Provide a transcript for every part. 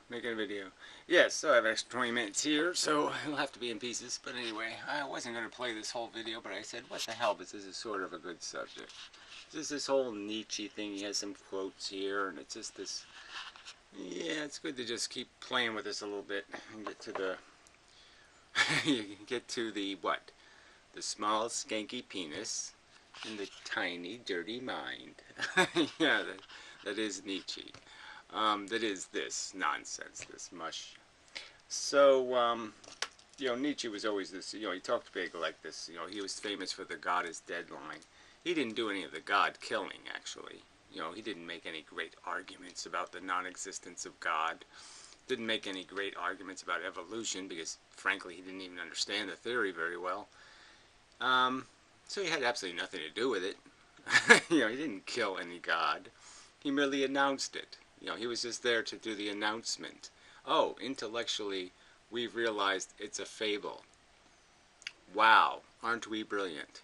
Making a video. Yes, so I have extra 20 minutes here, so it'll have to be in pieces. But anyway, I wasn't going to play this whole video, but I said, what the hell, but this is sort of a good subject. This whole Nietzsche thing. He has some quotes here, and it's just this... Yeah, it's good to just keep playing with this a little bit and get to the... get to the, what? The small, skanky penis and the tiny, dirty mind. Yeah, that is Nietzsche. That is this nonsense, this mush. So, Nietzsche was always this, he talked big like this. He was famous for the God is dead line. He didn't do any of the God killing, actually. He didn't make any great arguments about the non-existence of God. Didn't make any great arguments about evolution because, frankly, he didn't even understand the theory very well. So he had absolutely nothing to do with it. He didn't kill any God. He merely announced it. He was just there to do the announcement. Oh, intellectually, we've realized it's a fable. Wow, aren't we brilliant?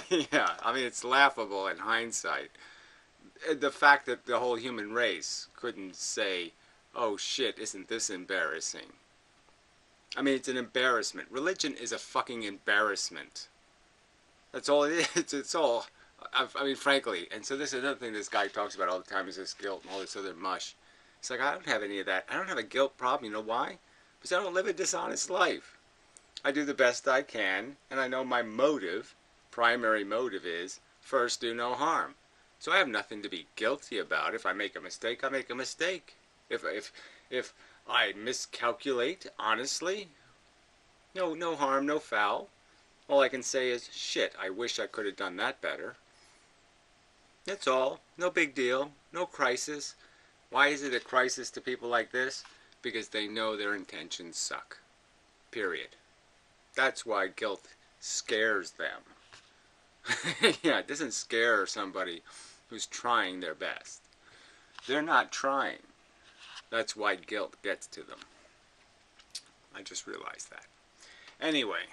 Yeah, I mean, it's laughable in hindsight. The fact that the whole human race couldn't say, oh shit, isn't this embarrassing? I mean, it's an embarrassment. Religion is a fucking embarrassment. That's all it is. It's all... I mean, frankly, and so this is another thing this guy talks about all the time is this guilt and all this other mush. It's like, I don't have any of that. I don't have a guilt problem. You know why? Because I don't live a dishonest life. I do the best I can, and I know my motive, primary motive is, first, do no harm. So I have nothing to be guilty about. If I make a mistake, I make a mistake. If I miscalculate, honestly, no harm, no foul. All I can say is, shit, I wish I could have done that better. That's all. No big deal. No crisis. Why is it a crisis to people like this? Because they know their intentions suck. Period. That's why guilt scares them. Yeah, it doesn't scare somebody who's trying their best. They're not trying. That's why guilt gets to them. I just realized that. Anyway,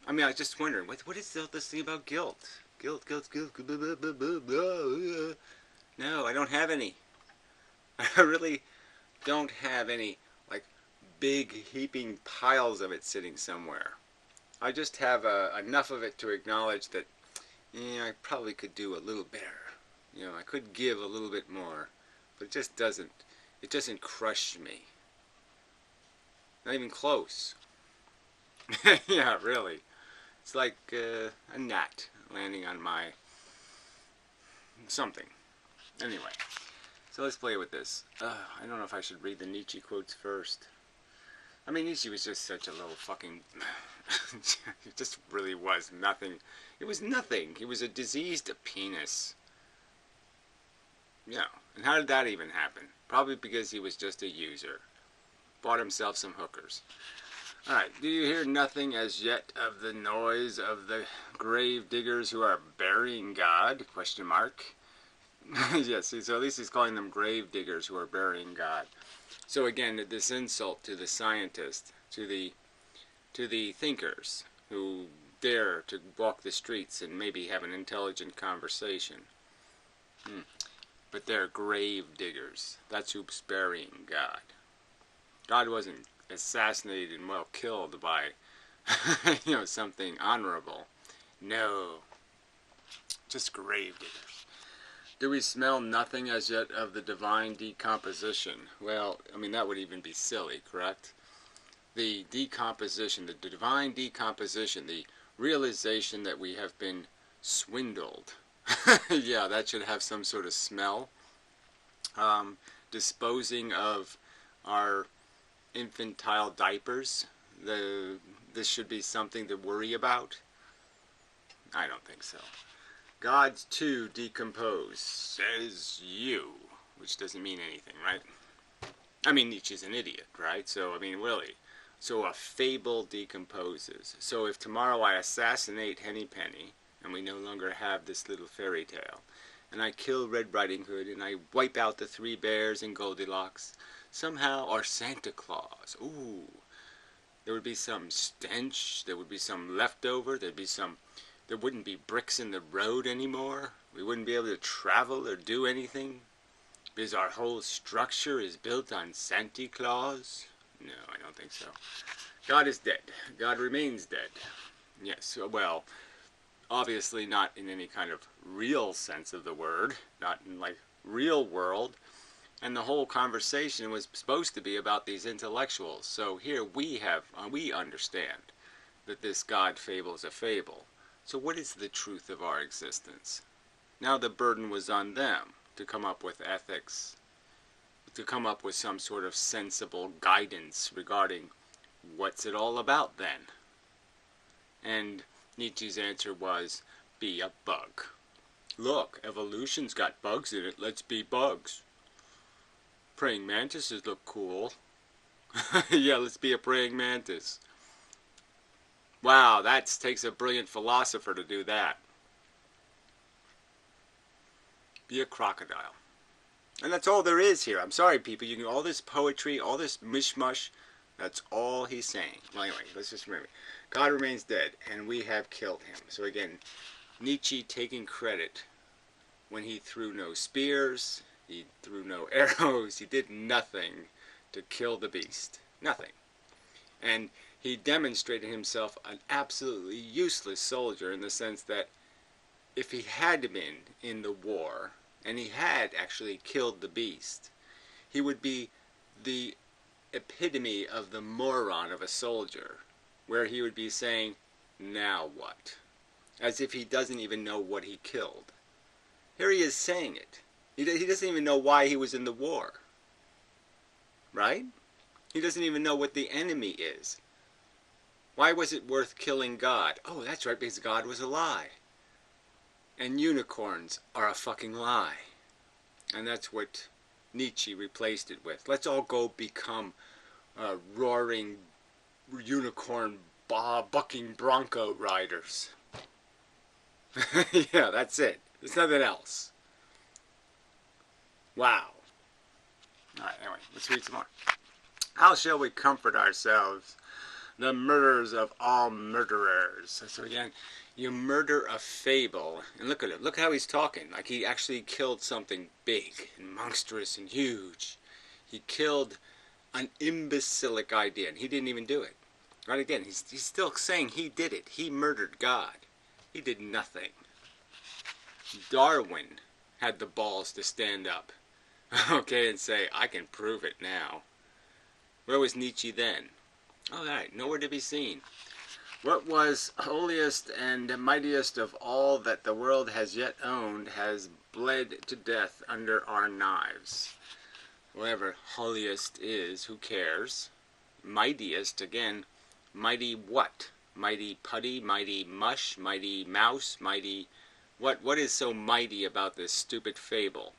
I mean, I was just wondering, what is all this thing about guilt? Guilt. Blah, blah, blah, blah. No, I don't have any. I really don't have any, like, big heaping piles of it sitting somewhere. I just have enough of it to acknowledge that, I probably could do a little better. I could give a little bit more, but it doesn't crush me. Not even close. Yeah, really. It's like a gnat landing on my something. Anyway, so let's play with this. I don't know if I should read the Nietzsche quotes first. I mean, Nietzsche was just such a little fucking... It just really was nothing. It was nothing. He was a diseased penis. Yeah, and how did that even happen? Probably because he was just a user. Bought himself some hookers. Alright, do you hear nothing as yet of the noise of the grave diggers who are burying God? Question mark. Yes, so at least he's calling them grave diggers who are burying God. So again, this insult to the scientists, to the thinkers who dare to walk the streets and maybe have an intelligent conversation. But they're grave diggers. That's who's burying God. God wasn't assassinated and well killed by something honorable. No, just grave diggers. Do we smell nothing as yet of the divine decomposition? Well, I mean, that would even be silly, correct? The decomposition, the divine decomposition, the realization that we have been swindled. Yeah, that should have some sort of smell. Disposing of our infantile diapers, this should be something to worry about? I don't think so. God's too decomposed, says you, which doesn't mean anything, right? I mean, Nietzsche's an idiot, right? So, I mean, really. So a fable decomposes. So if tomorrow I assassinate Henny Penny, and we no longer have this little fairy tale, and I kill Red Riding Hood, and I wipe out the 3 bears and Goldilocks, somehow, or Santa Claus, ooh, there would be some stench, there would be some leftover, there wouldn't be bricks in the road anymore, we wouldn't be able to travel or do anything. Is our whole structure is built on Santa Claus? No, I don't think so. God is dead. God remains dead. Yes, well, obviously not in any kind of real sense of the word, not in like real world. And the whole conversation was supposed to be about these intellectuals. So here we understand that this God fable is a fable. So what is the truth of our existence? Now the burden was on them to come up with ethics, to come up with some sort of sensible guidance regarding what's it all about then. And Nietzsche's answer was, be a bug. Look, evolution's got bugs in it, let's be bugs. Praying mantises look cool. Yeah, let's be a praying mantis. Wow, that takes a brilliant philosopher to do that. Be a crocodile. And that's all there is here. I'm sorry, people. You can all this poetry, all this mishmash. That's all he's saying. Well, anyway, let's just remember. God remains dead, and we have killed him. So again, Nietzsche taking credit when he threw no spears, he threw no arrows, he did nothing to kill the beast. Nothing. And he demonstrated himself an absolutely useless soldier in the sense that if he had been in the war, and he had actually killed the beast, he would be the epitome of the moron of a soldier, where he would be saying, now what? As if he doesn't even know what he killed. Here he is saying it. He doesn't even know why he was in the war. Right? He doesn't even know what the enemy is. Why was it worth killing God? Oh, that's right, because God was a lie. And unicorns are a fucking lie. And that's what Nietzsche replaced it with. Let's all go become roaring unicorn bucking bronco riders. Yeah, that's it. There's nothing else. Wow. Alright, anyway, let's read some more. How shall we comfort ourselves, the murderers of all murderers? So again, you murder a fable, and look at him. Look how he's talking. Like he actually killed something big and monstrous and huge. He killed an imbecilic idea, and he didn't even do it. Right, again, he's still saying he did it. He murdered God. He did nothing. Darwin had the balls to stand up, okay, and say, I can prove it now. Where was Nietzsche then? All right, nowhere to be seen. What was holiest and mightiest of all that the world has yet owned has bled to death under our knives. Whatever holiest is, who cares? Mightiest, again, mighty what? Mighty putty, mighty mush, mighty mouse, mighty... What is so mighty about this stupid fable?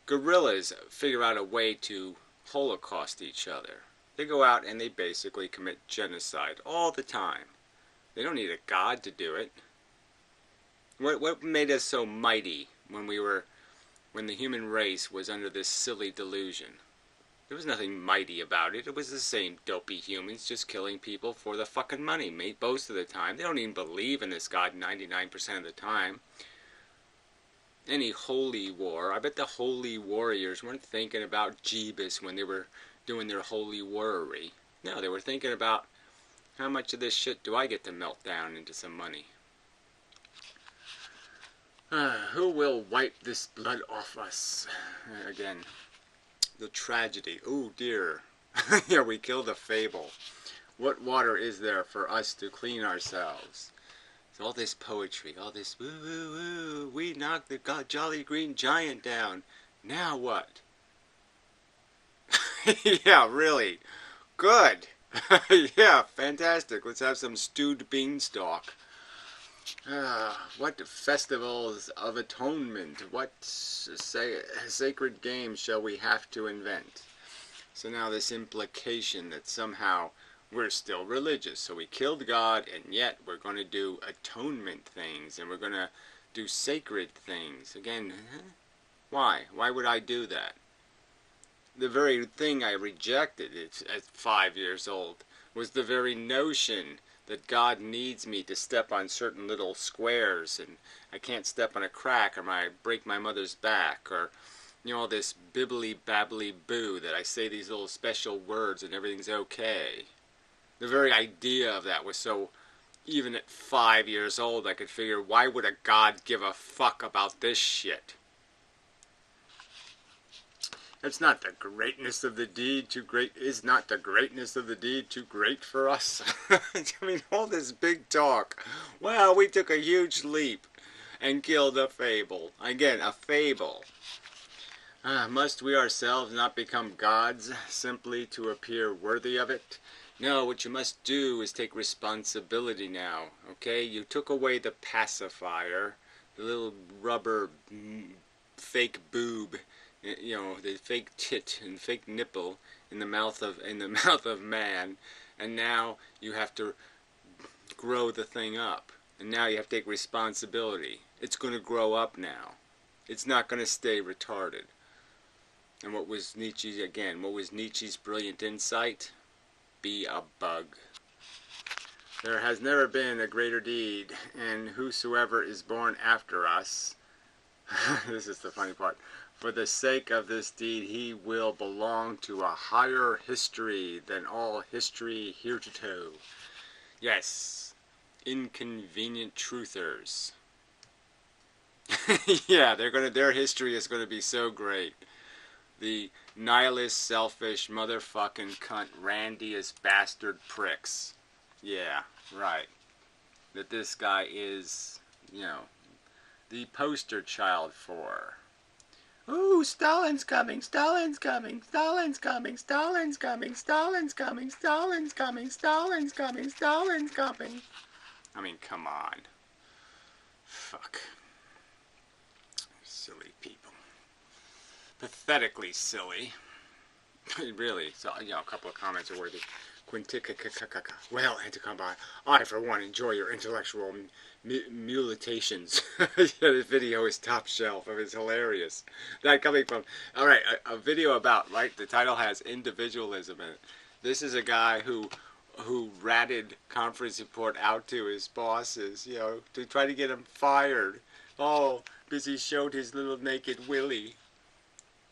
Gorillas figure out a way to holocaust each other. They go out and they basically commit genocide all the time. They don't need a god to do it. What made us so mighty when the human race was under this silly delusion? There was nothing mighty about it. It was the same dopey humans just killing people for the fucking money, mate, most of the time. They don't even believe in this god 99% of the time. Any holy war, I bet the holy warriors weren't thinking about Jeebus when they were doing their holy warrery. No, they were thinking about how much of this shit do I get to melt down into some money. Who will wipe this blood off us? Again, the tragedy. Oh dear. Yeah, we killed a fable. What water is there for us to clean ourselves? So all this poetry, all this woo woo woo, we knocked the jolly green giant down. Now what? Yeah, really. Good. Yeah, fantastic. Let's have some stewed beanstalk. What festivals of atonement, what sacred games shall we have to invent? So now this implication that somehow we're still religious. So we killed God, and yet we're going to do atonement things, and we're going to do sacred things. Again, why? Why would I do that? The very thing I rejected at 5 years old was the very notion that God needs me to step on certain little squares, and I can't step on a crack or I break my mother's back, or all this bibbly babbly boo that I say these little special words and everything's okay. The very idea of that was so, even at 5 years old, I could figure, why would a God give a fuck about this shit? It's not the greatness of the deed too great. Is not the greatness of the deed too great for us? I mean, all this big talk. Well, we took a huge leap and killed a fable. Again, a fable. Must we ourselves not become gods simply to appear worthy of it? No, what you must do is take responsibility now, okay? You took away the pacifier, the little rubber fake boob, the fake tit and fake nipple in the mouth of man, and now you have to grow the thing up, and now you have to take responsibility. It's going to grow up now. It's not going to stay retarded. And what was Nietzsche's brilliant insight? Be a bug. There has never been a greater deed, and whosoever is born after us, this is the funny part, for the sake of this deed he will belong to a higher history than all history heretofore. Yes, inconvenient truthers. Yeah, their history is gonna be so great. The nihilist, selfish, motherfucking cunt, randiest bastard pricks. Yeah, right. That this guy is, the poster child for. Ooh, Stalin's coming, Stalin's coming, Stalin's coming, Stalin's coming, Stalin's coming, Stalin's coming, Stalin's coming, Stalin's coming. I mean, come on. Fuck. Silly people. Pathetically silly. Really, so, a couple of comments are worthy. Quintica, well, Anticombi, I for one enjoy your intellectual mulitations. This video is top shelf. It's hilarious. That coming from, alright, a video about, right, the title has individualism in it. This is a guy who ratted conference report out to his bosses, to try to get him fired. Oh, because he showed his little naked willy.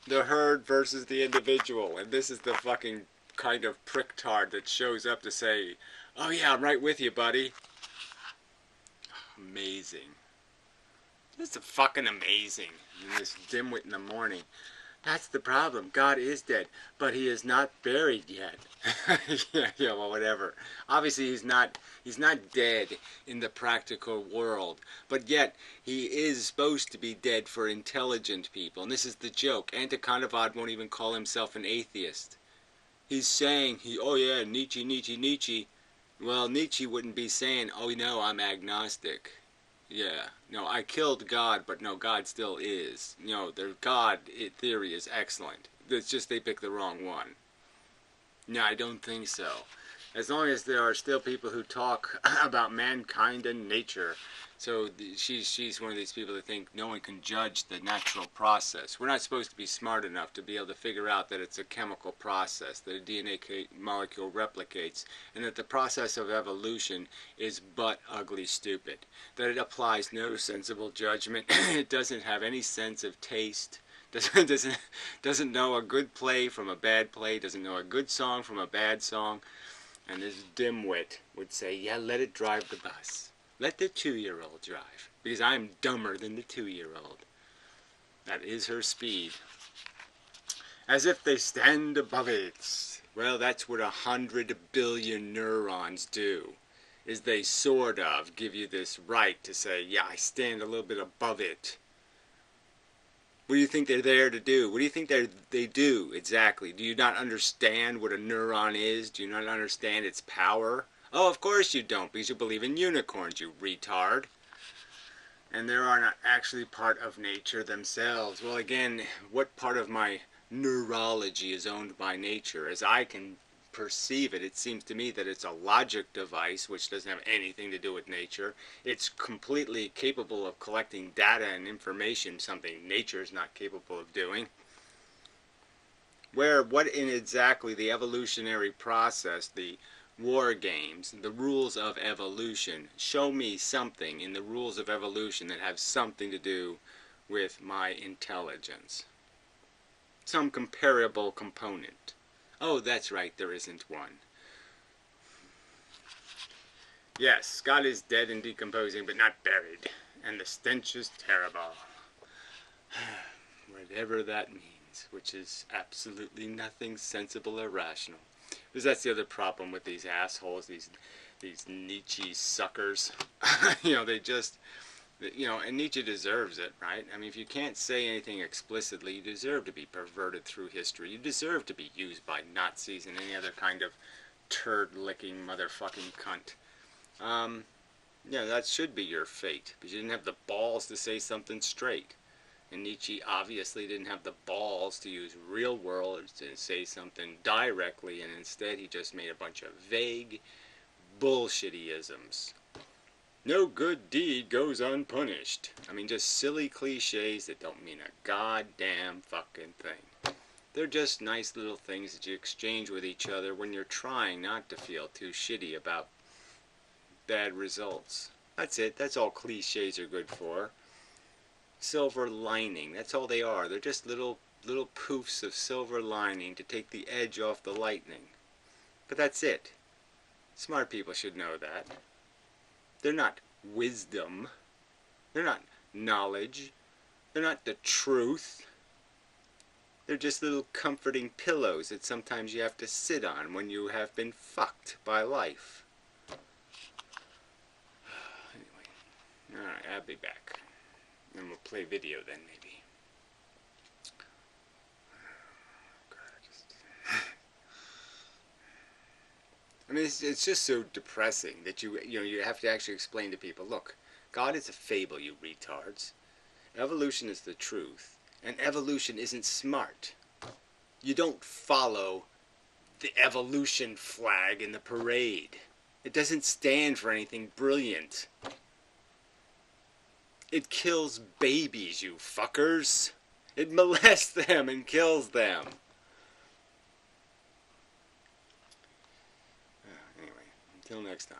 The herd versus the individual, and this is the fucking kind of pricktard that shows up to say, oh yeah, I'm right with you, buddy. Amazing. Just fucking amazing. And this dimwit in the morning. That's the problem. God is dead, but he is not buried yet. yeah, well, whatever. Obviously, he's not dead in the practical world, but yet he is supposed to be dead for intelligent people. And this is the joke. Antikondavad won't even call himself an atheist. He's saying, oh yeah, Nietzsche. Well, Nietzsche wouldn't be saying, oh no, I'm agnostic. Yeah, no, I killed God, but no, God still is. Their God theory is excellent. It's just they picked the wrong one. No, I don't think so. As long as there are still people who talk about mankind and nature. So she's one of these people that think no one can judge the natural process. We're not supposed to be smart enough to be able to figure out that it's a chemical process, that a DNA molecule replicates, and that the process of evolution is but ugly stupid. That it applies no sensible judgment. It doesn't have any sense of taste. Doesn't know a good play from a bad play. Doesn't know a good song from a bad song. And this dimwit would say, yeah, let it drive the bus. Let the 2-year-old drive, because I'm dumber than the 2-year-old. That is her speed. As if they stand above it. Well, that's what 100 billion neurons do, is they sort of give you this right to say, yeah, I stand a little bit above it. What do you think they're there to do? What do you think they do exactly? Do you not understand what a neuron is? Do you not understand its power? Oh, of course you don't, because you believe in unicorns, you retard. And they are not actually part of nature themselves. Well, again, what part of my neurology is owned by nature? As I can perceive it, it seems to me that it's a logic device, which doesn't have anything to do with nature. It's completely capable of collecting data and information, something nature is not capable of doing. What in exactly the evolutionary process, the war games, the rules of evolution. Show me something in the rules of evolution that have something to do with my intelligence. Some comparable component. Oh, that's right, there isn't one. Yes, God is dead and decomposing, but not buried. And the stench is terrible. Whatever that means, which is absolutely nothing sensible or rational. Because that's the other problem with these assholes, these Nietzsche suckers. They just, and Nietzsche deserves it, right? I mean, if you can't say anything explicitly, you deserve to be perverted through history. You deserve to be used by Nazis and any other kind of turd-licking motherfucking cunt. That should be your fate, because you didn't have the balls to say something straight. And Nietzsche obviously didn't have the balls to use real words to say something directly, and instead he just made a bunch of vague bullshitty-isms. No good deed goes unpunished. I mean, just silly cliches that don't mean a goddamn fucking thing. They're just nice little things that you exchange with each other when you're trying not to feel too shitty about bad results. That's it. That's all cliches are good for. Silver lining. That's all they are. They're just little poofs of silver lining to take the edge off the lightning. But that's it. Smart people should know that. They're not wisdom. They're not knowledge. They're not the truth. They're just little comforting pillows that sometimes you have to sit on when you have been fucked by life. Anyway. Alright, I'll be back. And we'll play video then, maybe. I mean, it's just so depressing that you have to actually explain to people, look, God is a fable, you retards. Evolution is the truth. And evolution isn't smart. You don't follow the evolution flag in the parade. It doesn't stand for anything brilliant. It kills babies, you fuckers. It molests them and kills them. Anyway, until next time.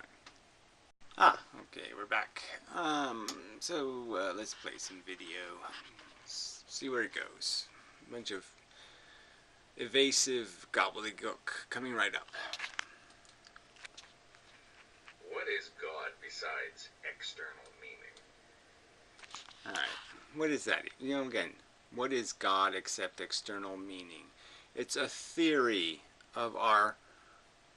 Okay, we're back. Let's play some video. See where it goes. A bunch of evasive gobbledygook coming right up. What is God besides external meaning? Alright, what is that? Again, what is God except external meaning? It's a theory of our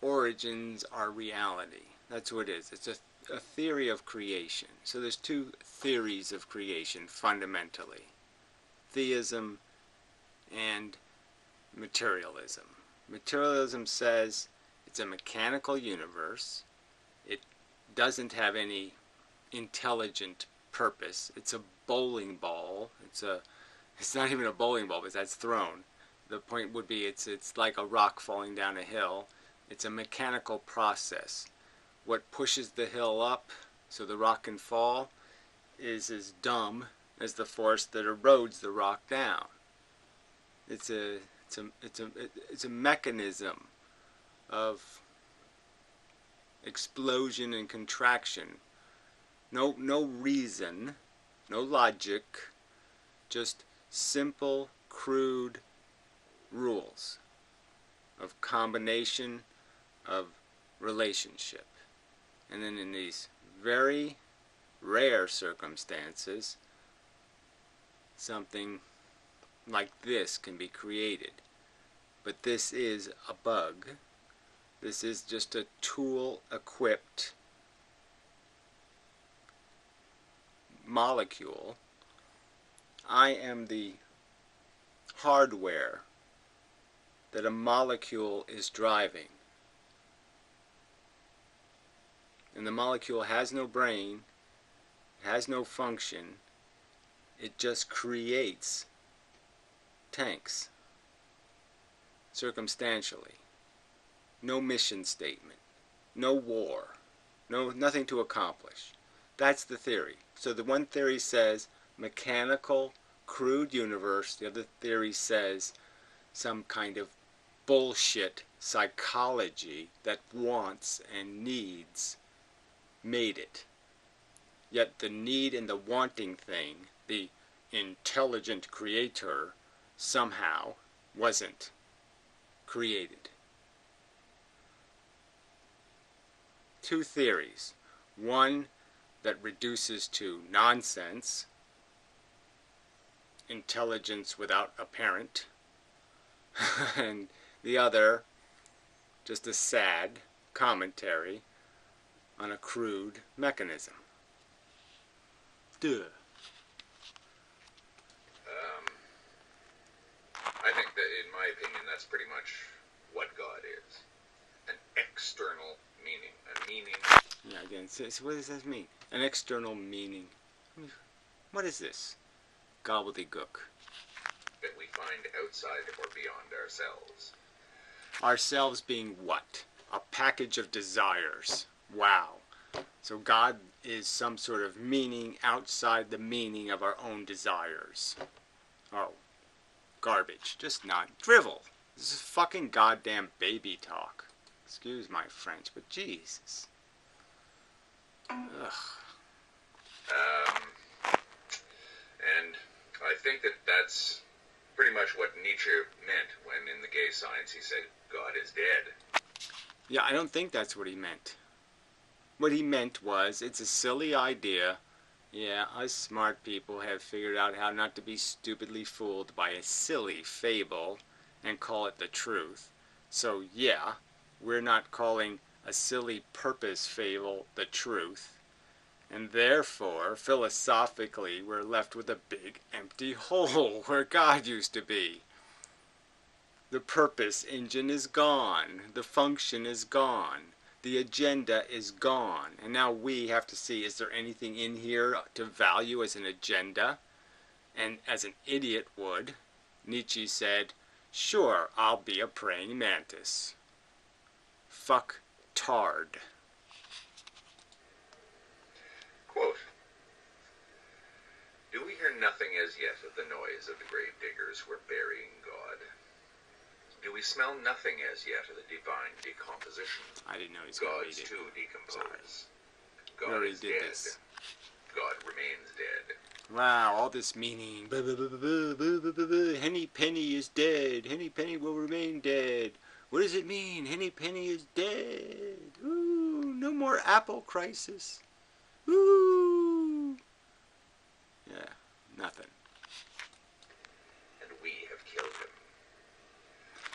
origins, our reality. That's what it is. It's a theory of creation. So there's two theories of creation, fundamentally. Theism and materialism. Materialism says it's a mechanical universe. It doesn't have any intelligent purpose. It's a bowling ball. It's not even a bowling ball, because that's thrown. The point would be it's like a rock falling down a hill. It's a mechanical process. What pushes the hill up so the rock can fall is as dumb as the force that erodes the rock down. It's a mechanism of explosion and contraction. No reason, no logic, just simple, crude rules of combination of relationship. And then in these very rare circumstances, something like this can be created. But this is a bug. This is just a tool-equipped molecule. I am the hardware that a molecule is driving. And the molecule has no brain, has no function. It just creates tanks circumstantially. No mission statement, no war, nothing to accomplish. That's the theory. So the one theory says mechanical, crude universe. The other theory says some kind of bullshit psychology that wants and needs made it. Yet the need and the wanting thing, the intelligent creator, somehow wasn't created. Two theories. One that reduces to nonsense, intelligence without a parent, and the other just a sad commentary on a crude mechanism. Duh. I think that, in my opinion, that's pretty much what God is. An external meaning. A meaning. Yeah, again, so what does that mean? An external meaning. What is this? Gobbledygook. That we find outside or beyond ourselves. Ourselves being what? A package of desires. Wow. So God is some sort of meaning outside the meaning of our own desires. Oh, garbage. Just not drivel. This is fucking goddamn baby talk. Excuse my French, but Jesus. Ugh. And I think that that's pretty much what Nietzsche meant when in The Gay Science he said, God is dead. Yeah, I don't think that's what he meant. What he meant was, it's a silly idea. Yeah, us smart people have figured out how not to be stupidly fooled by a silly fable and call it the truth. So yeah, we're not calling a silly purpose fable the truth. And therefore, philosophically, we're left with a big empty hole where God used to be. The purpose engine is gone. The function is gone. The agenda is gone. And now we have to see, is there anything in here to value as an agenda? And as an idiot would, Nietzsche said, sure, I'll be a praying mantis. Fuck tard. Quote, do we hear nothing as yet of the noise of the grave diggers who are burying God? Do we smell nothing as yet of the divine decomposition? I didn't know he was going to read Gods it. too decompose. We God already is did dead. this. God remains dead. Wow, all this meaning. Henny Penny is dead. Henny Penny will remain dead. What does it mean? Henny Penny is dead. Ooh, no more apple crisis. Ooh. Yeah, nothing. And we have killed him.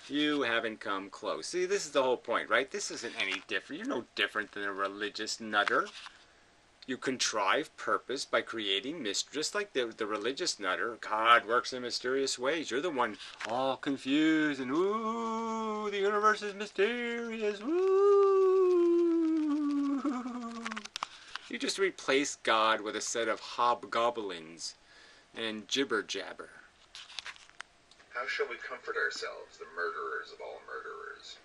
You haven't come close. See, this is the whole point, right? This isn't any different. You're no different than a religious nutter. You contrive purpose by creating mystery, just like the religious nutter. God works in mysterious ways. You're the one all confused and, ooh, the universe is mysterious. Ooh. You just replace God with a set of hobgoblins and jibber-jabber. How shall we comfort ourselves, the murderers of all murderers?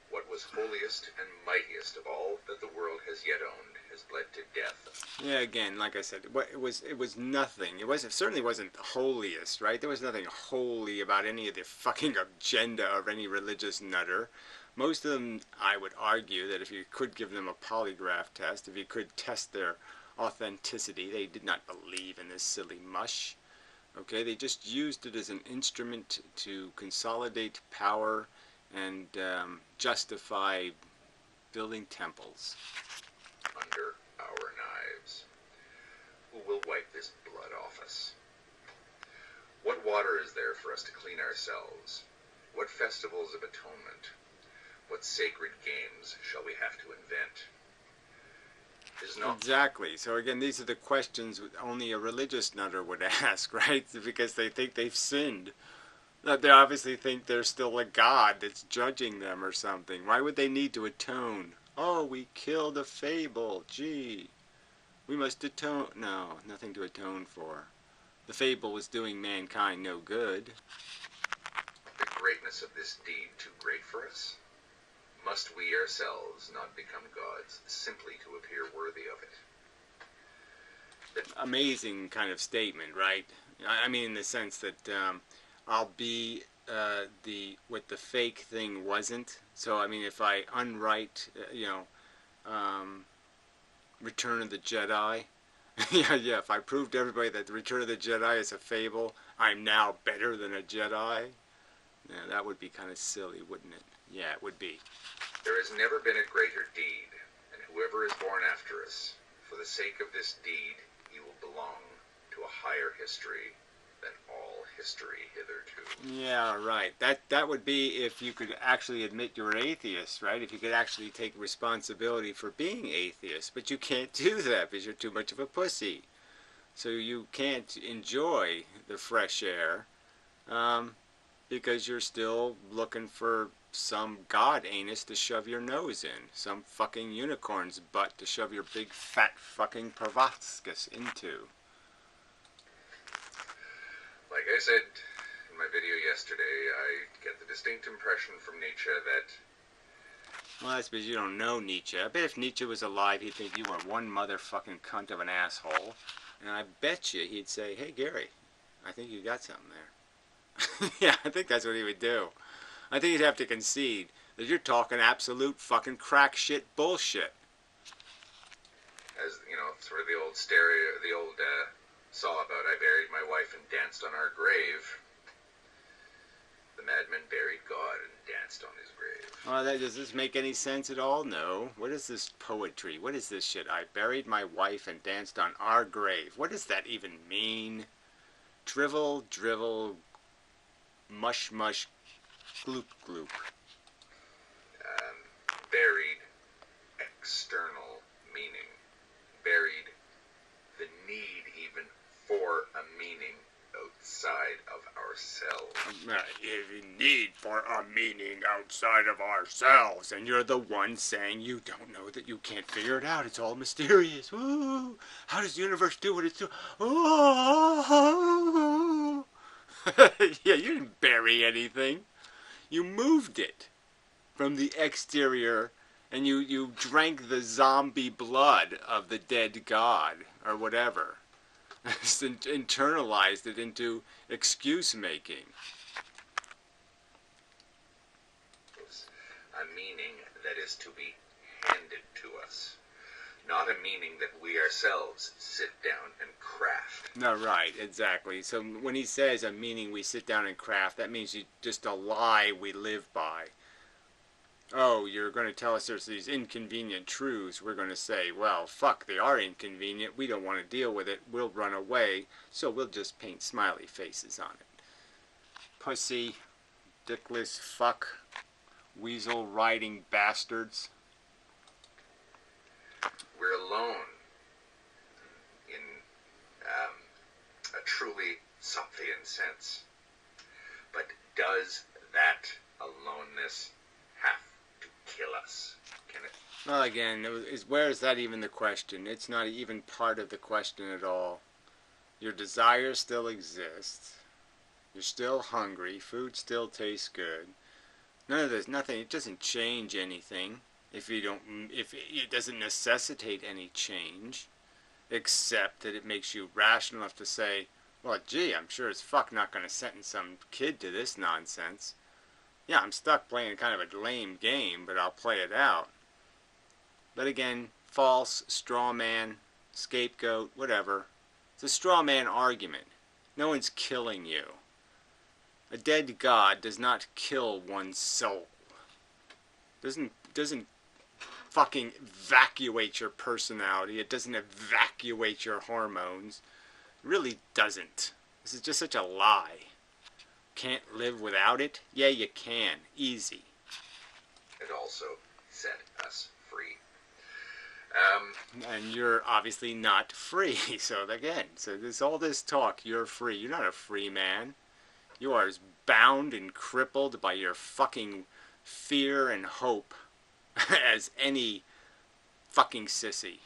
What was holiest and mightiest of all that the world has yet owned has bled to death. Yeah, again, like I said, it was nothing. It certainly wasn't the holiest, right? There was nothing holy about any of the fucking agenda of any religious nutter. Most of them, I would argue, that if you could give them a polygraph test, if you could test their authenticity, they did not believe in this silly mush. Okay, they just used it as an instrument to consolidate power and justify building temples. Under our knives. Who will wipe this blood off us? What water is there for us to clean ourselves? What festivals of atonement? What sacred games shall we have to invent? Is not Exactly. So again, these are the questions only a religious nutter would ask, right? Because they think they've sinned. They obviously think there's still a God that's judging them or something. Why would they need to atone? Oh, we killed a fable. Gee, we must atone. No, nothing to atone for. The fable was doing mankind no good. the greatness of this deed too great for us? Must we ourselves not become gods simply to appear worthy of it? Amazing kind of statement, right? I mean, in the sense that I'll be what the fake thing wasn't. So I mean, if I unwrite, Return of the Jedi, yeah. If I proved to everybody that the Return of the Jedi is a fable, I'm now better than a Jedi. Yeah, that would be kind of silly, wouldn't it? Yeah, it would be. There has never been a greater deed, and whoever is born after us, for the sake of this deed, he will belong to a higher history than all history hitherto. Yeah, right. That would be if you could actually admit you're atheist, right? If you could actually take responsibility for being atheist. But you can't do that because you're too much of a pussy. So you can't enjoy the fresh air because you're still looking for some god anus to shove your nose in. Some fucking unicorn's butt to shove your big fat fucking proboscis into. Like I said in my video yesterday, I get the distinct impression from Nietzsche that... Well, that's because you don't know Nietzsche. I bet if Nietzsche was alive, he'd think you were one motherfucking cunt of an asshole. And I bet you he'd say, hey, Gary, I think you got something there. Yeah, I think that's what he would do. I think he'd have to concede that you're talking absolute fucking crack shit bullshit. As, you know, sort of the old saw about I buried my wife and danced on our grave. The madman buried God and danced on his grave. Well, does this make any sense at all? No. What is this poetry? What is this shit? I buried my wife and danced on our grave. What does that even mean? Drivel, drivel, mush, mush, gloop, gloop. Buried external meaning. Buried the need even for a meaning outside of ourselves. A need for a meaning outside of ourselves. And you're the one saying you don't know, that you can't figure it out. It's all mysterious. Ooh, how does the universe do what it's doing? Oh. Yeah, you didn't bury anything. You moved it from the exterior, and you drank the zombie blood of the dead god, or whatever. Internalized it into excuse making. A meaning that is to be handed to us, not a meaning that we ourselves sit down and craft. No, right, exactly. So when he says a meaning we sit down and craft, that means just a lie we live by. Oh, you're going to tell us there's these inconvenient truths. We're going to say, well, fuck, they are inconvenient. We don't want to deal with it. We'll run away. So we'll just paint smiley faces on it. Pussy, dickless fuck, weasel riding bastards. We're alone in a truly Sophian sense. But does that aloneness have to kill us? Can it? Well, again, where is that even the question? It's not even part of the question at all. Your desire still exists. You're still hungry. Food still tastes good. None of this, nothing. It doesn't change anything. If it doesn't necessitate any change, except that it makes you rational enough to say, well, gee, I'm sure as fuck not going to sentence some kid to this nonsense. Yeah, I'm stuck playing kind of a lame game, but I'll play it out. But again, false, straw man, scapegoat, whatever. It's a straw man argument. No one's killing you. A dead god does not kill one's soul. Doesn't fucking evacuate your personality. It doesn't evacuate your hormones. It really doesn't. This is just such a lie. Can't live without it? Yeah, you can. Easy. It also set us free. And you're obviously not free. So again, there's all this talk, you're free. You're not a free man. You are as bound and crippled by your fucking fear and hope as any fucking sissy.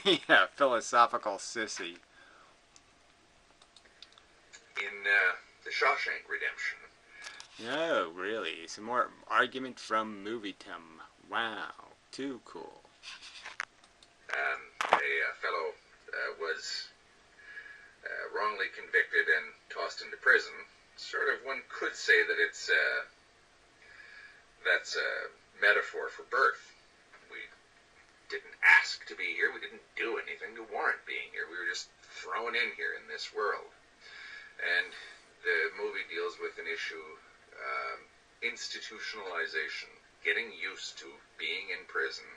Yeah, philosophical sissy. In The Shawshank Redemption. Oh, really? Some more argument from Movie Tum. Wow, too cool. A fellow was wrongly convicted and tossed into prison, sort of, one could say that that's a metaphor for birth. We didn't ask to be here. We didn't do anything to warrant being here. We were just thrown in here in this world. And the movie deals with an issue, institutionalization, getting used to being in prison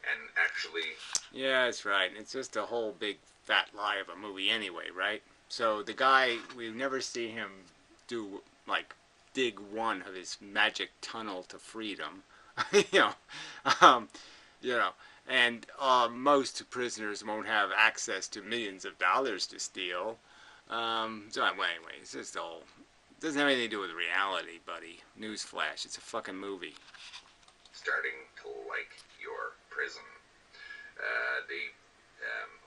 and actually... Yeah, that's right. It's just a whole big fat lie of a movie anyway, right? So the guy, we never see him do, like, dig one of his magic tunnel to freedom. you know, um, you know, and most prisoners won't have access to millions of dollars to steal. So anyway, it's just all, it doesn't have anything to do with reality, buddy. Newsflash, it's a fucking movie. Starting to like your prison.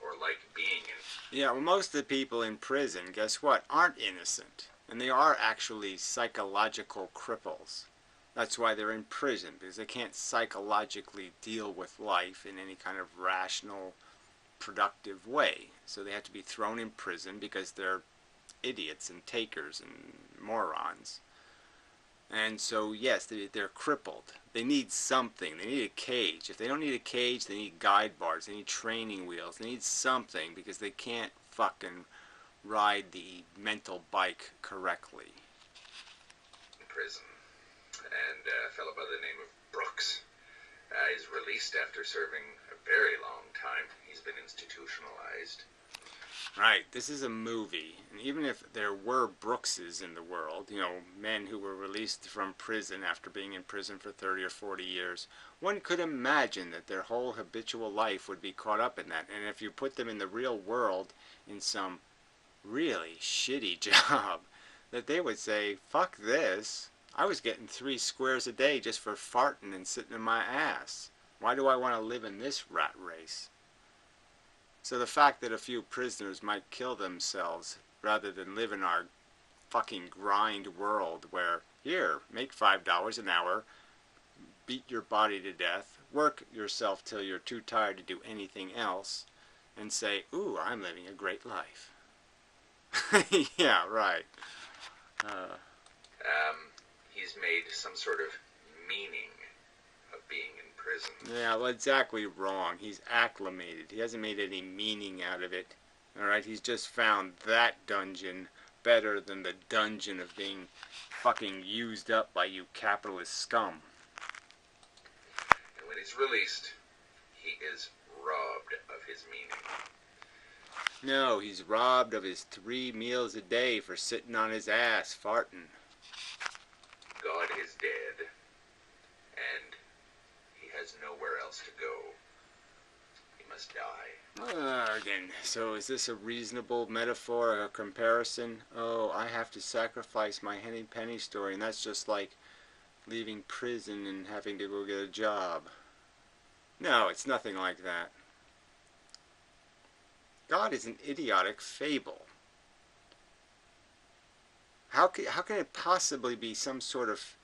Or like being in. Yeah, well, most of the people in prison, guess what, aren't innocent. And they are actually psychological cripples. That's why they're in prison, because they can't psychologically deal with life in any kind of rational, productive way. So they have to be thrown in prison because they're idiots and takers and morons. And so, yes, they're crippled. They need something. They need a cage. If they don't need a cage, they need guide bars. They need training wheels. They need something because they can't fucking ride the mental bike correctly. In prison. And a fellow by the name of Brooks is released after serving a very long time. He's been institutionalized. Right, this is a movie, and even if there were Brookses in the world, you know, men who were released from prison after being in prison for 30 or 40 years, one could imagine that their whole habitual life would be caught up in that. And if you put them in the real world in some really shitty job, that they would say, fuck this, I was getting 3 squares a day just for farting and sitting in my ass. Why do I want to live in this rat race? So the fact that a few prisoners might kill themselves rather than live in our fucking grind world where, here, make $5 an hour, beat your body to death, work yourself till you're too tired to do anything else, and say, ooh, I'm living a great life. Yeah, right. He's made some sort of meaning of being in prison. Yeah, well, exactly wrong. He's acclimated. He hasn't made any meaning out of it. Alright, he's just found that dungeon better than the dungeon of being fucking used up by you capitalist scum. And when he's released, he is robbed of his meaning. No, he's robbed of his 3 meals a day for sitting on his ass farting. God is dead, and he has nowhere else to go. He must die. Again, so is this a reasonable metaphor, a comparison? Oh, I have to sacrifice my Henny Penny story, and that's just like leaving prison and having to go get a job. No, it's nothing like that. God is an idiotic fable. How can it possibly be some sort of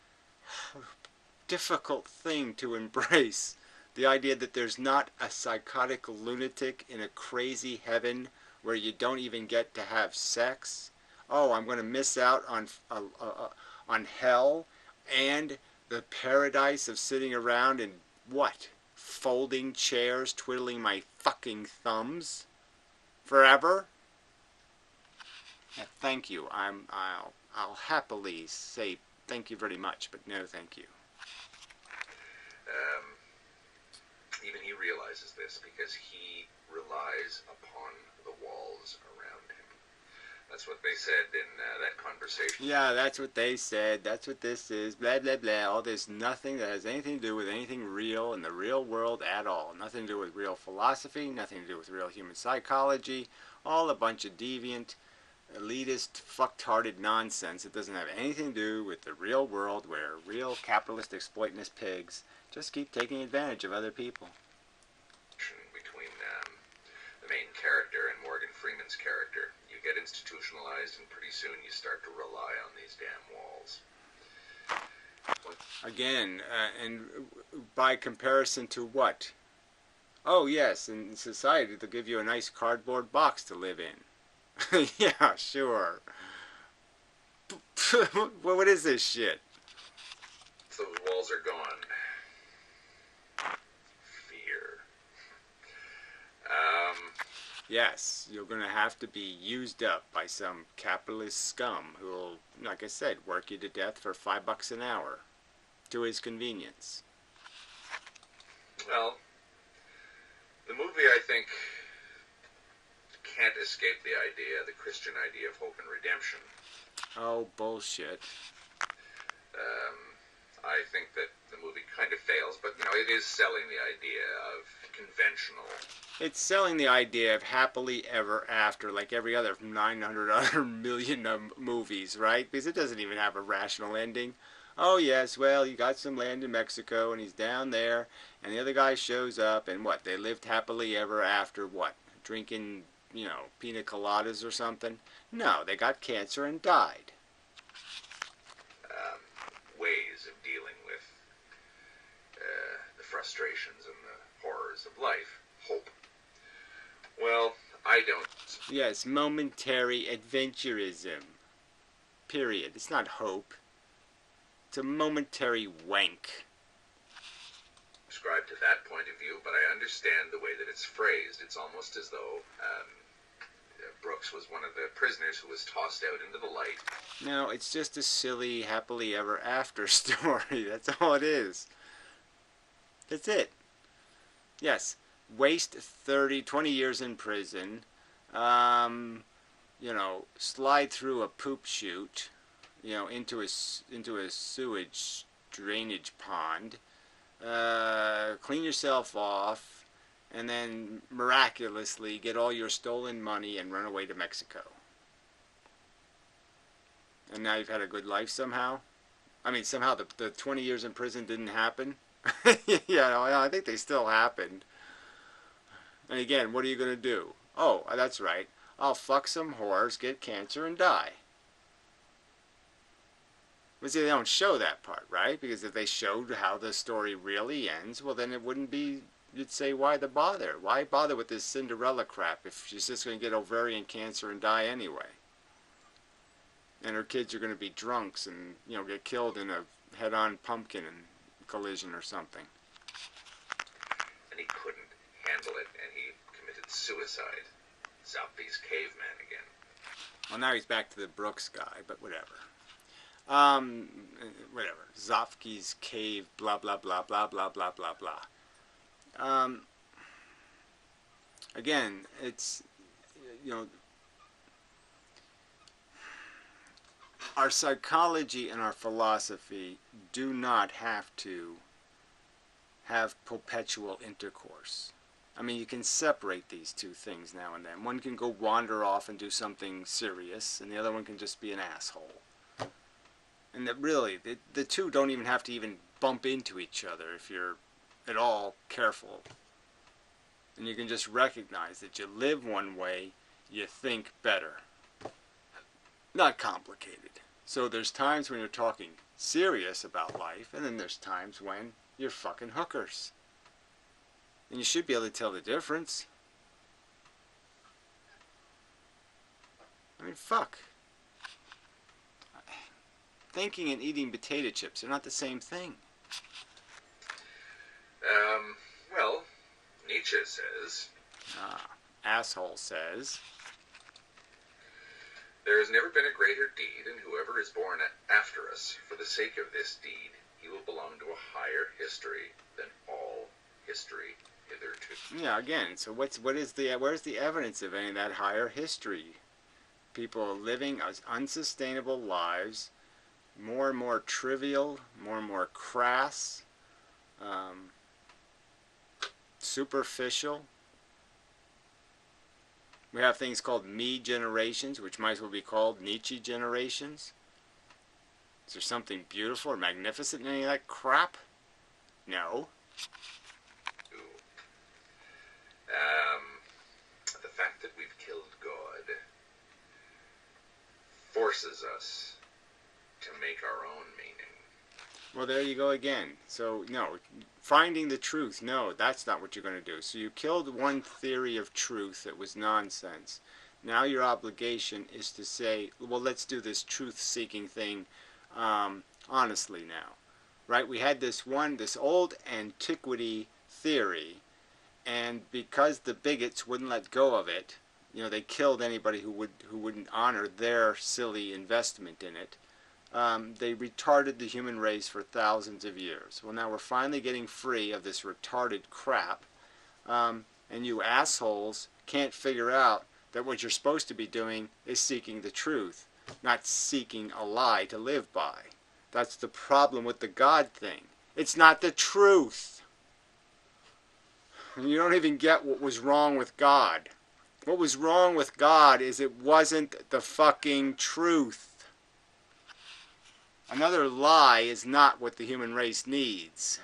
difficult thing to embrace? The idea that there's not a psychotic lunatic in a crazy heaven where you don't even get to have sex? Oh, I'm going to miss out on hell and the paradise of sitting around in what? Folding chairs, twiddling my fucking thumbs? Forever? Yeah, thank you. I'll happily say thank you very much, but no thank you. Even he realizes this because he relies upon the walls around him. That's what they said in that conversation. Yeah, that's what they said. That's what this is. Blah, blah, blah. All this nothing that has anything to do with anything real in the real world at all. Nothing to do with real philosophy. Nothing to do with real human psychology. All a bunch of deviant, elitist, fucked-hearted nonsense. It doesn't have anything to do with the real world where real capitalist exploiting pigs just keep taking advantage of other people. Between the main character and Morgan Freeman's character. You get institutionalized and pretty soon you start to rely on these damn walls. Again, and by comparison to what? Oh yes, in society they'll give you a nice cardboard box to live in. Yeah, sure. What is this shit? So the walls are gone. Fear. Yes, you're going to have to be used up by some capitalist scum who will, like I said, work you to death for $5 an hour to his convenience. Well, the movie, I think, can't escape the Christian idea of hope and redemption. Oh, bullshit. I think that the movie kind of fails, but, it is selling the idea of conventional. It's selling the idea of happily ever after, like every other 900 other million movies, right? Because it doesn't even have a rational ending. Oh, yes, well, you got some land in Mexico, and he's down there, and the other guy shows up, and what? They lived happily ever after, what? Drinking, pina coladas or something? No, they got cancer and died. Ways of dealing with the frustrations and the horrors of life. Hope. Well, I don't. Yes, momentary adventurism. Period. It's not hope. It's a momentary wank. Subscribe to that point of view, but I understand the way that it's phrased. It's almost as though Brooks was one of the prisoners who was tossed out into the light. No, it's just a silly happily ever after story. That's all it is. That's it. Yes, waste 20 years in prison. Slide through a poop chute, into a sewage drainage pond. Clean yourself off. And then miraculously get all your stolen money and run away to Mexico. And now you've had a good life somehow? I mean, somehow the 20 years in prison didn't happen? I think they still happened. And again, what are you going to do? Oh, that's right. I'll fuck some whores, get cancer, and die. But see, they don't show that part, right? Because if they showed how the story really ends, well, then it wouldn't be... You'd say, why the bother? Why bother with this Cinderella crap if she's just going to get ovarian cancer and die anyway? And her kids are going to be drunks and, get killed in a head-on pumpkin collision or something. And he couldn't handle it, and he committed suicide. Zombie's caveman again. Well, now he's back to the Brooks guy, but whatever. Whatever. Zofke's cave, blah, blah, blah, blah, blah, blah, blah, blah. Again, it's, our psychology and our philosophy do not have to have perpetual intercourse. I mean, you can separate these two things now and then. One can go wander off and do something serious, and the other one can just be an asshole. And that really, the two don't even have to even bump into each other if you're at all careful. And you can just recognize that you live one way, you think better. Not complicated. So there's times when you're talking serious about life, and then there's times when you're fucking hookers. And you should be able to tell the difference. I mean, fuck. Thinking and eating potato chips are not the same thing. Well, Nietzsche says... Asshole says... There has never been a greater deed, and whoever is born after us, for the sake of this deed, he will belong to a higher history than all history hitherto. Yeah, again, so where's the evidence of any of that higher history? People living unsustainable lives, more and more trivial, more and more crass, superficial. We have things called me generations, which might as well be called Nietzsche generations. Is there something beautiful or magnificent in any of that crap? No. The fact that we've killed God forces us to make our own meaning. Well, there you go again. So, no, finding the truth, no, that's not what you're going to do. So you killed one theory of truth that was nonsense. Now your obligation is to say, well, let's do this truth-seeking thing honestly now. Right? We had this old antiquity theory, and because the bigots wouldn't let go of it, they killed anybody who wouldn't honor their silly investment in it. They retarded the human race for thousands of years. Well, now we're finally getting free of this retarded crap, and you assholes can't figure out that what you're supposed to be doing is seeking the truth, not seeking a lie to live by. That's the problem with the God thing. It's not the truth. And you don't even get what was wrong with God. What was wrong with God is it wasn't the fucking truth. Another lie is not what the human race needs.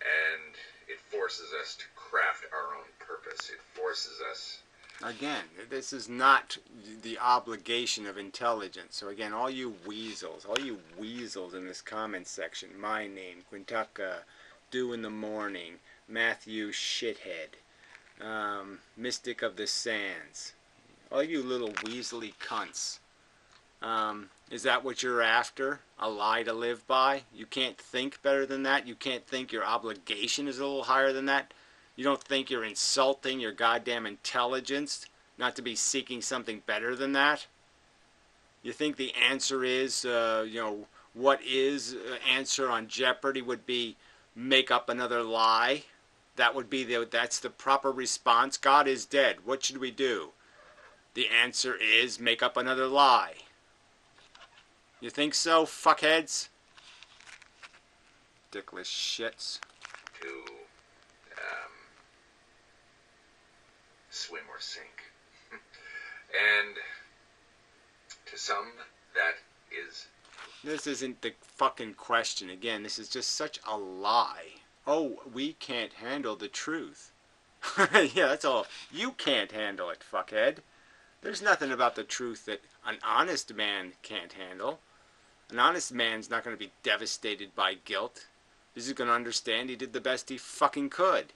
And it forces us to craft our own purpose. It forces us... Again, this is not the obligation of intelligence. So again, all you weasels in this comment section, my name, Quintaka, Dew in the Morning, Matthew Shithead, Mystic of the Sands, all you little weaselly cunts. Is that what you're after? A lie to live by? You can't think better than that? You can't think your obligation is a little higher than that? You don't think you're insulting your goddamn intelligence not to be seeking something better than that? You think the answer is, what is answer on Jeopardy would be make up another lie? That's the proper response. God is dead. What should we do? The answer is make up another lie. You think so, fuckheads? Dickless shits. To swim or sink. And to some, that is... This isn't the fucking question. Again, this is just such a lie. Oh, we can't handle the truth. Yeah, that's all. You can't handle it, fuckhead. There's nothing about the truth that an honest man can't handle. An honest man's not going to be devastated by guilt. He's going to understand he did the best he fucking could.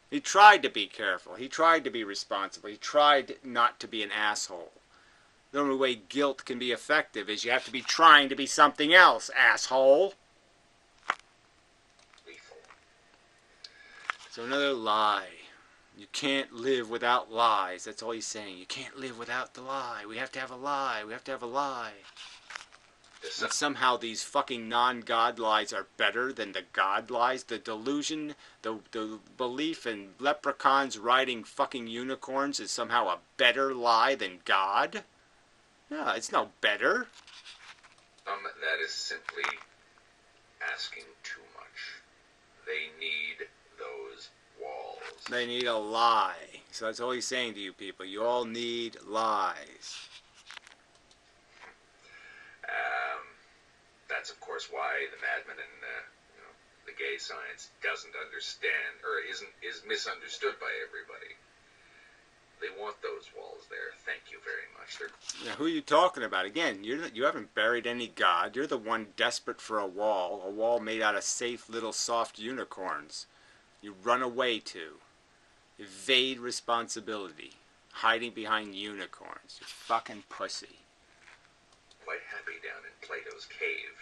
He tried to be careful. He tried to be responsible. He tried not to be an asshole. The only way guilt can be effective is you have to be trying to be something else, asshole. Lethal. So another lie. You can't live without lies. That's all he's saying. You can't live without the lie. We have to have a lie. We have to have a lie. And somehow these fucking non-God lies are better than the God lies. The delusion, the belief in leprechauns riding fucking unicorns is somehow a better lie than God? No, it's no better. That is simply asking too much. They need those walls. They need a lie. So that's all he's saying to you people. You all need lies. That's of course why the madman and the gay science doesn't understand or is misunderstood by everybody. They want those walls there. Thank you very much. Now, who are you talking about? Again, you haven't buried any God. You're the one desperate for a wall made out of safe little soft unicorns. You run away to, evade responsibility, hiding behind unicorns. You fucking pussy. Quite happy down in Plato's cave.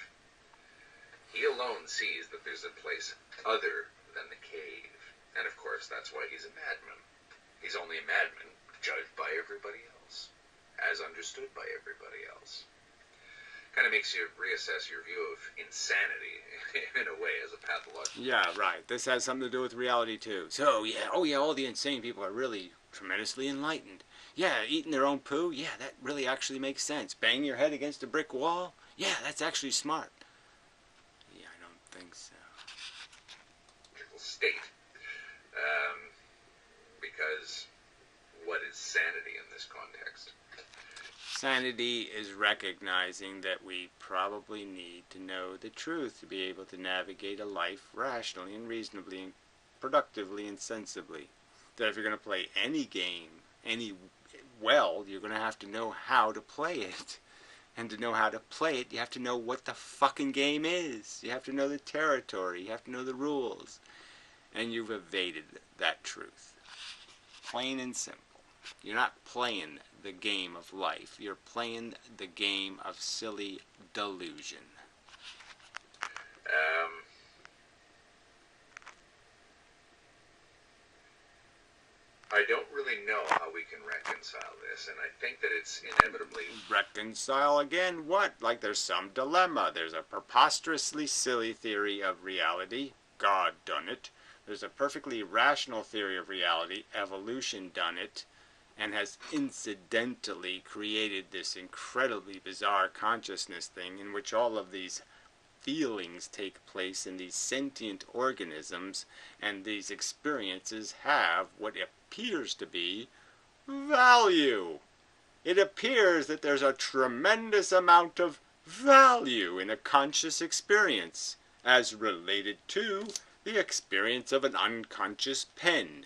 He alone sees that there's a place other than the cave. And of course, that's why he's a madman. He's only a madman judged by everybody else, as understood by everybody else. Kind of makes you reassess your view of insanity, in a way, as a pathological... Yeah, right. This has something to do with reality, too. So, yeah, all the insane people are really tremendously enlightened. Yeah, eating their own poo, yeah, that really actually makes sense. Bang your head against a brick wall, yeah, that's actually smart. Yeah, I don't think so. State. Because what is sanity in this context? Sanity is recognizing that we probably need to know the truth to be able to navigate a life rationally and reasonably and productively and sensibly. That if you're going to play any game, you're going to have to know how to play it. And to know how to play it, you have to know what the fucking game is. You have to know the territory. You have to know the rules. And you've evaded that truth. Plain and simple. You're not playing the game of life. You're playing the game of silly delusion. I don't really know how we can reconcile this, and I think that it's inevitably... Reconcile again? What? Like there's some dilemma. There's a preposterously silly theory of reality. God done it. There's a perfectly rational theory of reality. Evolution done it. And has incidentally created this incredibly bizarre consciousness thing in which all of these feelings take place in these sentient organisms, and these experiences have what appears to be value. It appears that there's a tremendous amount of value in a conscious experience, as related to the experience of an unconscious pen.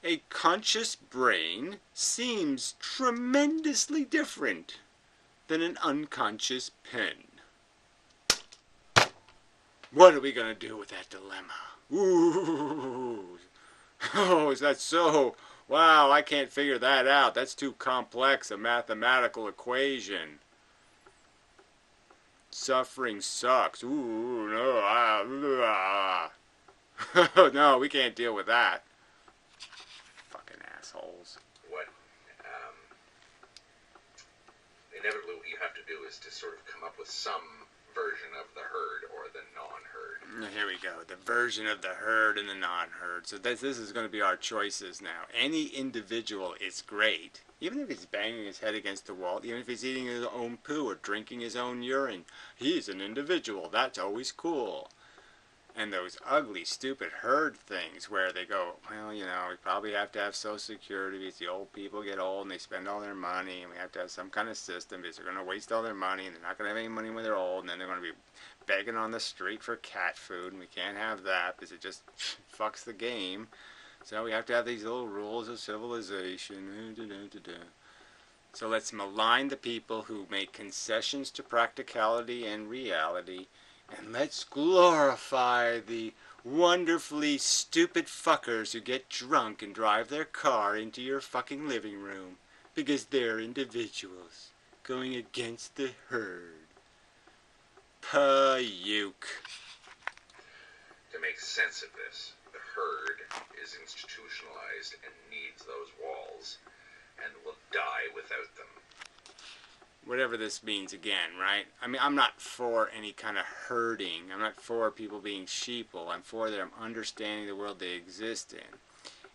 A conscious brain seems tremendously different than an unconscious pen. What are we going to do with that dilemma? Ooh. Oh, is that so? Wow, I can't figure that out. That's too complex a mathematical equation. Suffering sucks. Ooh, no. No, we can't deal with that. Fucking assholes. What inevitably what you have to do is to sort of come up with some version of the herd or the non-herd. Here we go. The version of the herd and the non-herd. So this is going to be our choices now. Any individual is great. Even if he's banging his head against the wall, even if he's eating his own poo or drinking his own urine, he's an individual. That's always cool. And those ugly, stupid herd things where they go, well, you know, we probably have to have Social Security because the old people get old and they spend all their money, and we have to have some kind of system because they're going to waste all their money and they're not going to have any money when they're old, and then they're going to be begging on the street for cat food, and we can't have that because it just fucks the game. So we have to have these little rules of civilization. So let's malign the people who make concessions to practicality and reality, and let's glorify the wonderfully stupid fuckers who get drunk and drive their car into your fucking living room because they're individuals going against the herd. Puke. To make sense of this, the herd is institutionalized and needs those walls and will die without them. Whatever this means again, right? I mean, I'm not for any kind of herding. I'm not for people being sheeple. I'm for them understanding the world they exist in.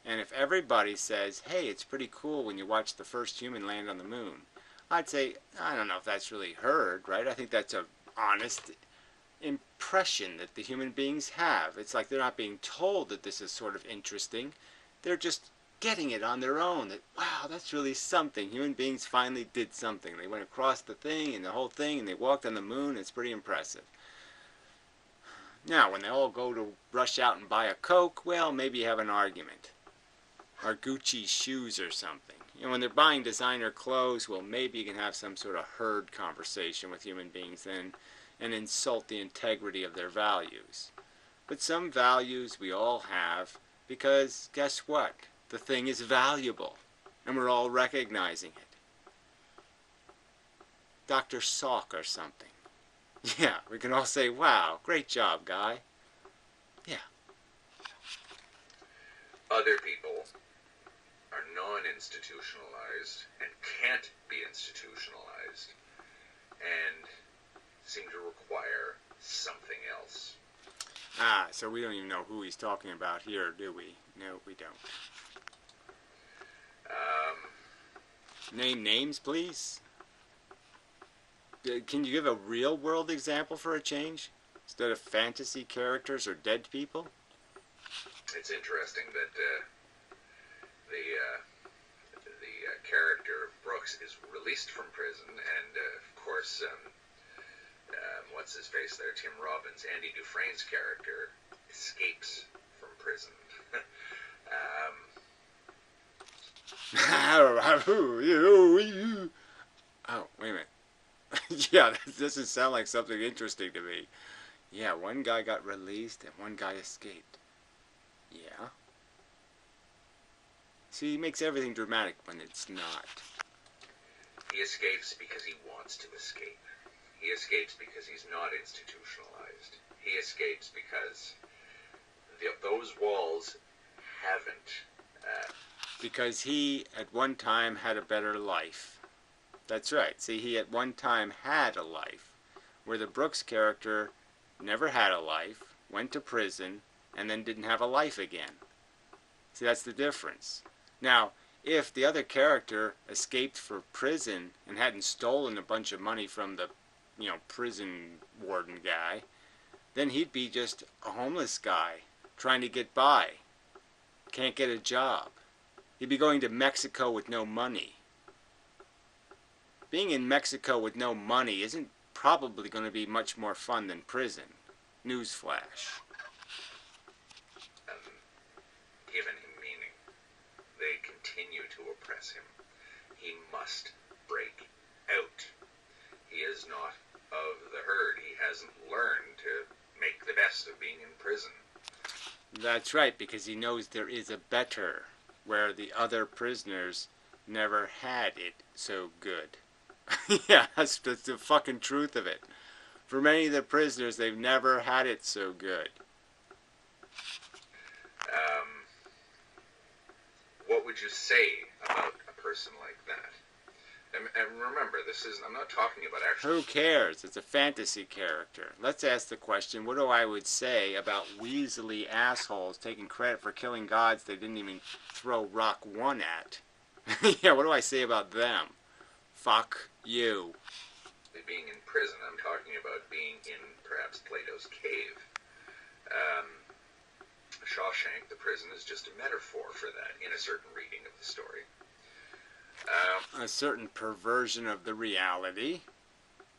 And if everybody says, hey, it's pretty cool when you watch the first human land on the moon, I'd say, I don't know if that's really herd, right? I think that's an honest impression that the human beings have. It's like they're not being told that this is sort of interesting. They're just getting it on their own, that, wow, that's really something. Human beings finally did something. They went across the thing and the whole thing, and they walked on the moon. It's pretty impressive. Now, when they all go to rush out and buy a Coke, well, maybe you have an argument. Or Gucci shoes or something. You know, when they're buying designer clothes, well, maybe you can have some sort of herd conversation with human beings then and insult the integrity of their values. But some values we all have because, guess what? The thing is valuable, and we're all recognizing it. Dr. Salk or something. Yeah, we can all say, wow, great job, guy. Yeah. Other people are non-institutionalized and can't be institutionalized and seem to require something else. Ah, so we don't even know who he's talking about here, do we? No, we don't. Name names, please. Can you give a real-world example for a change? Instead of fantasy characters or dead people? It's interesting that the character Brooks is released from prison, and of course, what's his face there, Tim Robbins, Andy Dufresne's character, escapes from prison. Oh, wait a minute. Yeah, this doesn't sound like something interesting to me. Yeah, one guy got released and one guy escaped. Yeah. See, he makes everything dramatic when it's not. He escapes because he wants to escape. He escapes because he's not institutionalized. He escapes because those walls haven't. Because he, at one time, had a better life. That's right. See, he at one time had a life. Where the Brooks character never had a life, went to prison, and then didn't have a life again. See, that's the difference. Now, if the other character escaped from prison and hadn't stolen a bunch of money from the, prison warden guy, then he'd be just a homeless guy trying to get by. Can't get a job. He'd be going to Mexico with no money. Being in Mexico with no money isn't probably going to be much more fun than prison. Newsflash. Given him meaning, they continue to oppress him. He must break out. He is not of the herd. He hasn't learned to make the best of being in prison. That's right, because he knows there is a better, where the other prisoners never had it so good. Yeah, that's the fucking truth of it. For many of the prisoners, they've never had it so good. What would you say about a person like that? And remember, I'm not talking about actual... Who cares? It's a fantasy character. Let's ask the question, what do I would say about Weasley assholes taking credit for killing gods they didn't even throw rock one at? Yeah, what do I say about them? Fuck you. Being in prison, I'm talking about being in perhaps Plato's cave. Shawshank, the prison, is just a metaphor for that in a certain reading of the story. A certain perversion of the reality,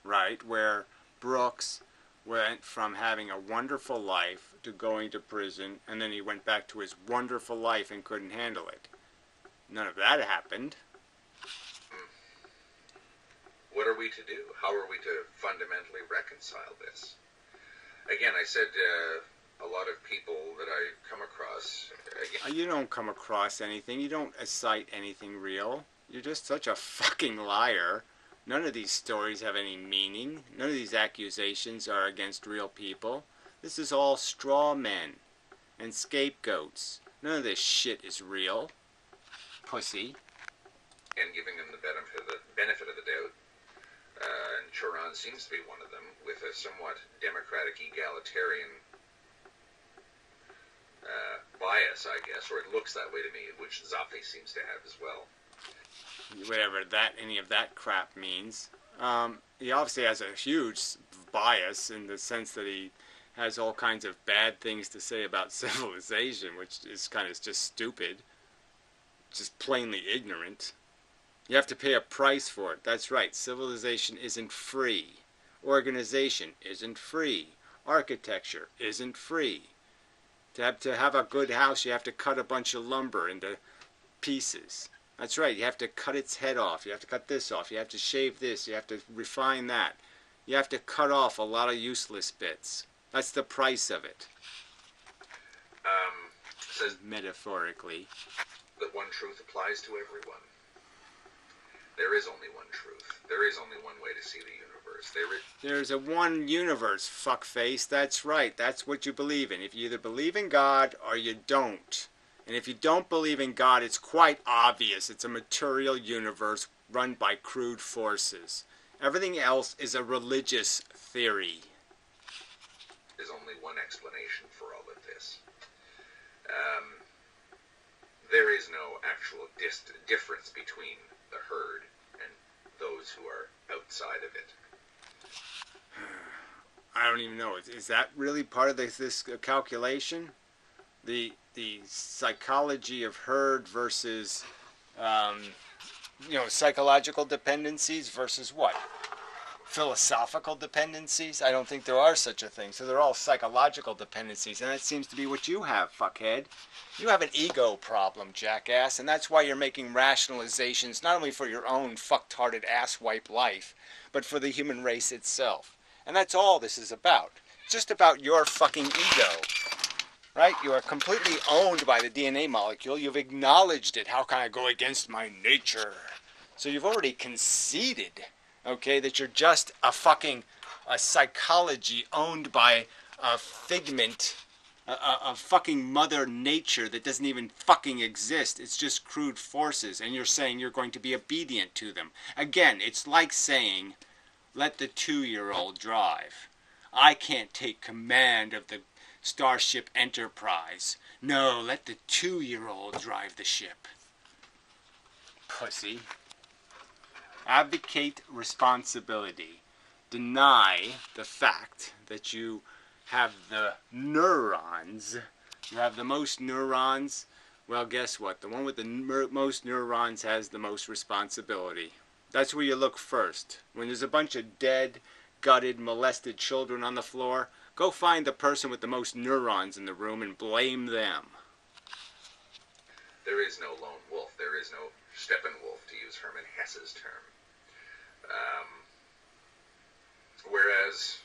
right, where Brooks went from having a wonderful life to going to prison, and then he went back to his wonderful life and couldn't handle it. None of that happened. What are we to do? How are we to fundamentally reconcile this? Again, I said a lot of people that I come across... You don't come across anything. You don't cite anything real. You're just such a fucking liar. None of these stories have any meaning. None of these accusations are against real people. This is all straw men and scapegoats. None of this shit is real. Pussy. And giving them the benefit of the doubt. And Choron seems to be one of them, with a somewhat democratic, egalitarian bias, I guess, or it looks that way to me, which Zaffe seems to have as well. Whatever any of that crap means. He obviously has a huge bias in the sense that he has all kinds of bad things to say about civilization, which is kind of just stupid. Just plainly ignorant. You have to pay a price for it. That's right. Civilization isn't free. Organization isn't free. Architecture isn't free. To have a good house, you have to cut a bunch of lumber into pieces. That's right. You have to cut its head off. You have to cut this off. You have to shave this. You have to refine that. You have to cut off a lot of useless bits. That's the price of it. Says metaphorically. That one truth applies to everyone. There is only one truth. There is only one way to see the universe. There's a one universe, fuckface. That's right. That's what you believe in. If you either believe in God or you don't. And if you don't believe in God, it's quite obvious. It's a material universe run by crude forces. Everything else is a religious theory. There's only one explanation for all of this. There is no actual difference between the herd and those who are outside of it. I don't even know. Is that really part of this calculation? The psychology of herd versus, psychological dependencies versus what? Philosophical dependencies? I don't think there are such a thing. So they're all psychological dependencies, and that seems to be what you have, fuckhead. You have an ego problem, jackass, and that's why you're making rationalizations not only for your own fucked-hearted asswipe life, but for the human race itself. And that's all this is about. It's just about your fucking ego. right? You are completely owned by the DNA molecule. You've acknowledged it. How can I go against my nature? So you've already conceded, okay, that you're just a psychology owned by a figment, a fucking mother nature that doesn't even fucking exist. It's just crude forces, and you're saying you're going to be obedient to them. Again, it's like saying, let the 2-year-old drive. I can't take command of the Starship Enterprise. No, let the 2-year-old drive the ship. Pussy. Abdicate responsibility. Deny the fact that you have the neurons. You have the most neurons. Well, guess what? The one with the most neurons has the most responsibility. That's where you look first. When there's a bunch of dead, gutted, molested children on the floor, go find the person with the most neurons in the room and blame them. There is no lone wolf. There is no Steppenwolf, to use Hermann Hesse's term. Whereas,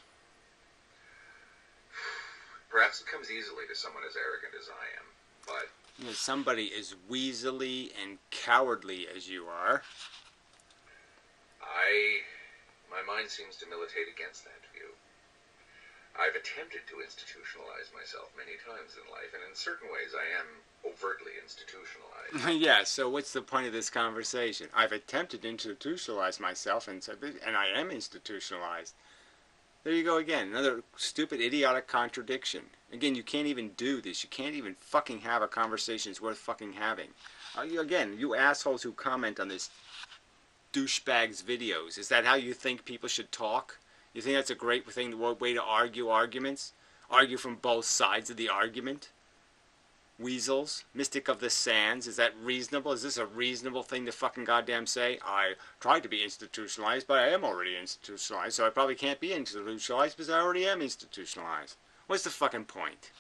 perhaps it comes easily to someone as arrogant as I am, but... You know, somebody as weaselly and cowardly as you are. My mind seems to militate against that view. I've attempted to institutionalize myself many times in life, and in certain ways I am overtly institutionalized. Yeah, so what's the point of this conversation? I've attempted to institutionalize myself, and I am institutionalized. There you go again, another stupid, idiotic contradiction. Again, you can't even do this. You can't even fucking have a conversation that's worth fucking having. Again, you assholes who comment on this douchebags videos, is that how you think people should talk? You think that's a great way to argue arguments? Argue from both sides of the argument? Weasels? Mystic of the Sands? Is that reasonable? Is this a reasonable thing to fucking goddamn say? I tried to be institutionalized, but I am already institutionalized, so I probably can't be institutionalized because I already am institutionalized. What's the fucking point?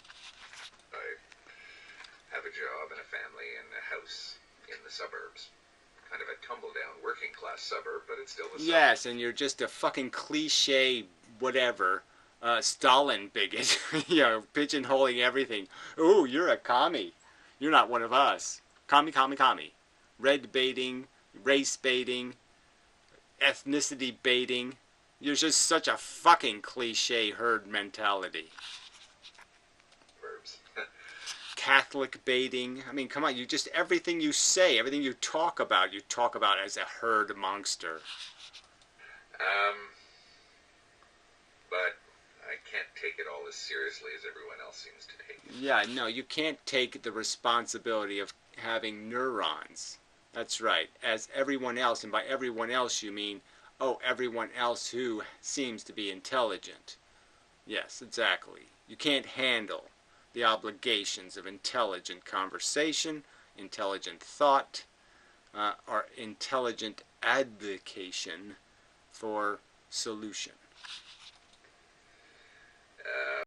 I have a job and a family and a house in the suburbs. Kind of a tumble-down working-class suburb, but it's still the suburb. Yes, and you're just a fucking cliche, whatever, Stalin bigot, you know, pigeonholing everything. Ooh, you're a commie. You're not one of us. Commie, commie, commie. Red baiting, race baiting, ethnicity baiting. You're just such a fucking cliche herd mentality. Verbs. Catholic baiting. I mean, come on, you just, everything you say, everything you talk about as a herd monster. But I can't take it all as seriously as everyone else seems to take it. Yeah, no, you can't take the responsibility of having neurons. That's right. As everyone else, and by everyone else you mean, oh, everyone else who seems to be intelligent. Yes, exactly. You can't handle the obligations of intelligent conversation, intelligent thought, or intelligent advocation for solution.